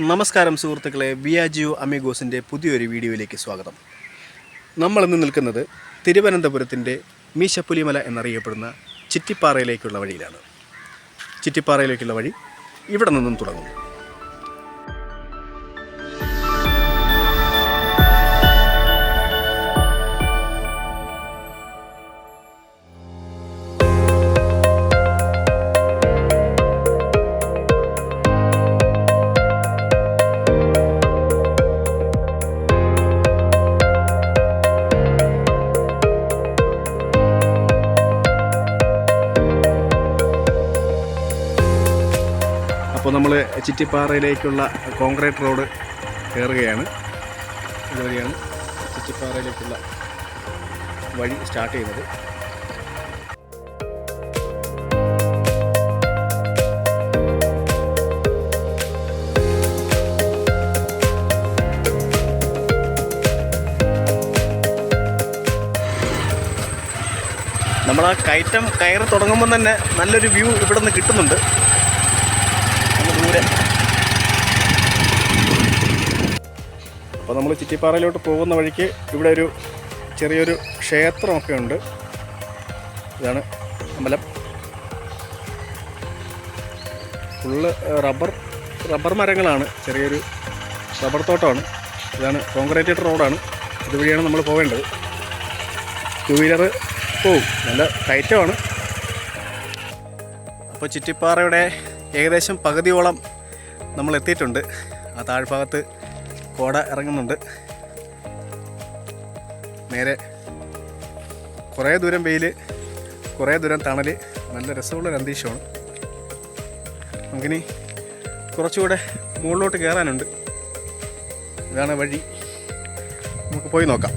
നമസ്കാരം സുഹൃത്തുക്കളെ, വിയാജിയോ അമിഗോസിൻ്റെ പുതിയൊരു വീഡിയോയിലേക്ക് സ്വാഗതം. നമ്മളിന്ന് നിൽക്കുന്നത് തിരുവനന്തപുരത്തിൻ്റെ മീശപ്പുലിമല എന്നറിയപ്പെടുന്ന ചിറ്റിപ്പാറയിലേക്കുള്ള വഴിയിലാണ്. ചിറ്റിപ്പാറയിലേക്കുള്ള വഴി ഇവിടെ നിന്നും തുടങ്ങുന്നു. അപ്പോൾ നമ്മൾ ചിറ്റിപ്പാറയിലേക്കുള്ള കോൺക്രീറ്റ് റോഡ് കയറുകയാണ്. ഇതുവഴിയാണ് ചിറ്റിപ്പാറയിലേക്കുള്ള വഴി സ്റ്റാർട്ട് ചെയ്യുന്നത്. നമ്മൾ ആ കയറ്റം കയറി തുടങ്ങുമ്പോൾ തന്നെ നല്ലൊരു വ്യൂ ഇവിടെ നിന്ന് കിട്ടുന്നുണ്ട്. അപ്പോൾ നമ്മൾ ചിറ്റിപ്പാറയിലോട്ട് പോകുന്ന വഴിക്ക് ഇവിടെ ഒരു ചെറിയൊരു ക്ഷേത്രമൊക്കെ ഉണ്ട്. ഇതാണ് അമ്പലം. ഫുള്ള് റബ്ബർ മരങ്ങളാണ്, ചെറിയൊരു റബ്ബർ തോട്ടമാണ്. ഇതാണ് കോൺക്രീറ്റഡ് റോഡാണ്. ഇതുവഴിയാണ് നമ്മൾ പോവേണ്ടത്. 2 വീലർ പോവും, നല്ല കയറ്റമാണ്. അപ്പോൾ ചിറ്റിപ്പാറയുടെ ഏകദേശം പകുതിയോളം നമ്മൾ എത്തിയിട്ടുണ്ട്. ആ താഴ്ഭാഗത്ത് കോട ഇറങ്ങുന്നുണ്ട്. നേരെ കുറേ ദൂരം വെയിൽ, കുറേ ദൂരം തണൽ, നല്ല രസമുള്ളൊരു അന്തരീക്ഷമാണ്. നമുക്കിനി കുറച്ചുകൂടെ മുകളിലോട്ട് കയറാനുണ്ട്. ഇതാണ് വഴി, നമുക്ക് പോയി നോക്കാം.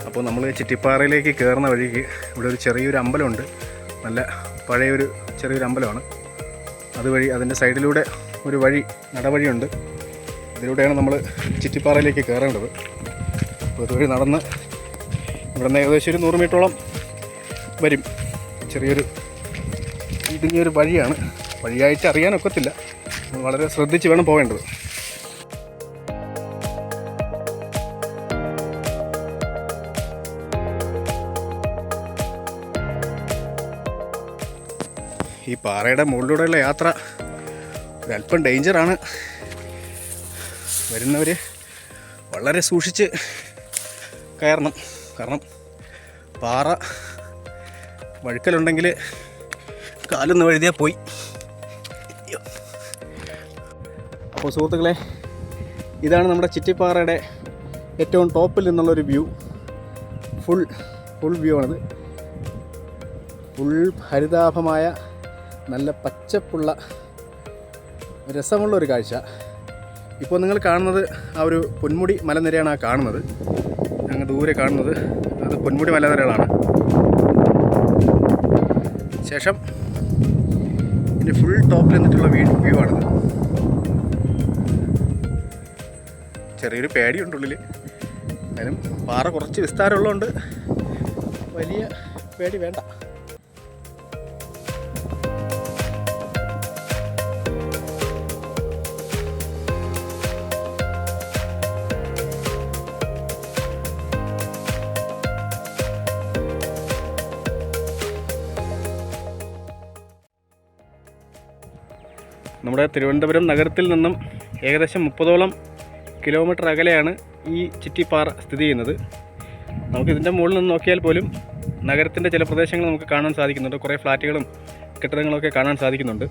അപ്പോൾ നമ്മൾ ചിറ്റിപ്പാറയിലേക്ക് കയറുന്ന വഴിക്ക് ഇവിടെ ഒരു ചെറിയൊരു അമ്പലമുണ്ട്. നല്ല പഴയൊരു ചെറിയൊരു അമ്പലമാണ്. അതുവഴി അതിൻ്റെ സൈഡിലൂടെ ഒരു വഴി, നടവഴിയുണ്ട്. ഇതിലൂടെയാണ് നമ്മൾ ചിറ്റിപ്പാറയിലേക്ക് കയറേണ്ടത്. അപ്പോൾ ഇതുവഴി നടന്ന് ഇവിടെ നിന്ന് ഏകദേശം ഒരു 100 മീറ്ററോളം വരും. ചെറിയൊരു ഇടുങ്ങിയൊരു വഴിയാണ്. വഴിയായിട്ട് അറിയാനൊക്കത്തില്ല, വളരെ ശ്രദ്ധിച്ച് വേണം പോകേണ്ടത്. ഈ പാറയുടെ മുകളിലൂടെയുള്ള യാത്ര ഒരല്പം ഡേഞ്ചറാണ്. വരുന്നവർ വളരെ സൂക്ഷിച്ച് കയറണം. കാരണം പാറ വഴുക്കലുണ്ടെങ്കിൽ കാലൊന്ന് വഴുതിയാൽ പോയി. അപ്പോൾ സുഹൃത്തുക്കളെ, ഇതാണ് നമ്മുടെ ചിറ്റിപ്പാറയുടെ ഏറ്റവും ടോപ്പിൽ നിന്നുള്ളൊരു വ്യൂ. ഫുൾ വ്യൂ ആണിത്. ഫുൾ ഹരിതാഭമായ നല്ല പച്ചപ്പുള്ള രസമുള്ളൊരു കാഴ്ച. ഇപ്പോൾ നിങ്ങൾ കാണുന്നത് ആ ഒരു പൊന്മുടി മലനിരയാണ്. ആ കാണുന്നത്, അങ്ങ് ദൂരെ കാണുന്നത്, അത് പൊന്മുടി മലനിരകളാണ്. ശേഷം ഇതിൻ്റെ ഫുൾ ടോപ്പിൽ നിന്നിട്ടുള്ള വ്യൂ ആണിത്. ചെറിയൊരു പേടിയുണ്ട് ഉള്ളിൽ. അതിനും പാറ കുറച്ച് വിസ്താരമുള്ളതുകൊണ്ട് വലിയ പേടി വേണ്ട. നമ്മുടെ തിരുവനന്തപുരം നഗരത്തിൽ നിന്നും ഏകദേശം 30ഓളം കിലോമീറ്റർ അകലെയാണ് ഈ ചിറ്റിപ്പാറ സ്ഥിതി ചെയ്യുന്നത്. നമുക്കിതിൻ്റെ മുകളിൽ നിന്ന് നോക്കിയാൽ പോലും നഗരത്തിൻ്റെ ചില പ്രദേശങ്ങൾ നമുക്ക് കാണാൻ സാധിക്കുന്നുണ്ട്. കുറേ ഫ്ലാറ്റുകളും കെട്ടിടങ്ങളൊക്കെ കാണാൻ സാധിക്കുന്നുണ്ട്.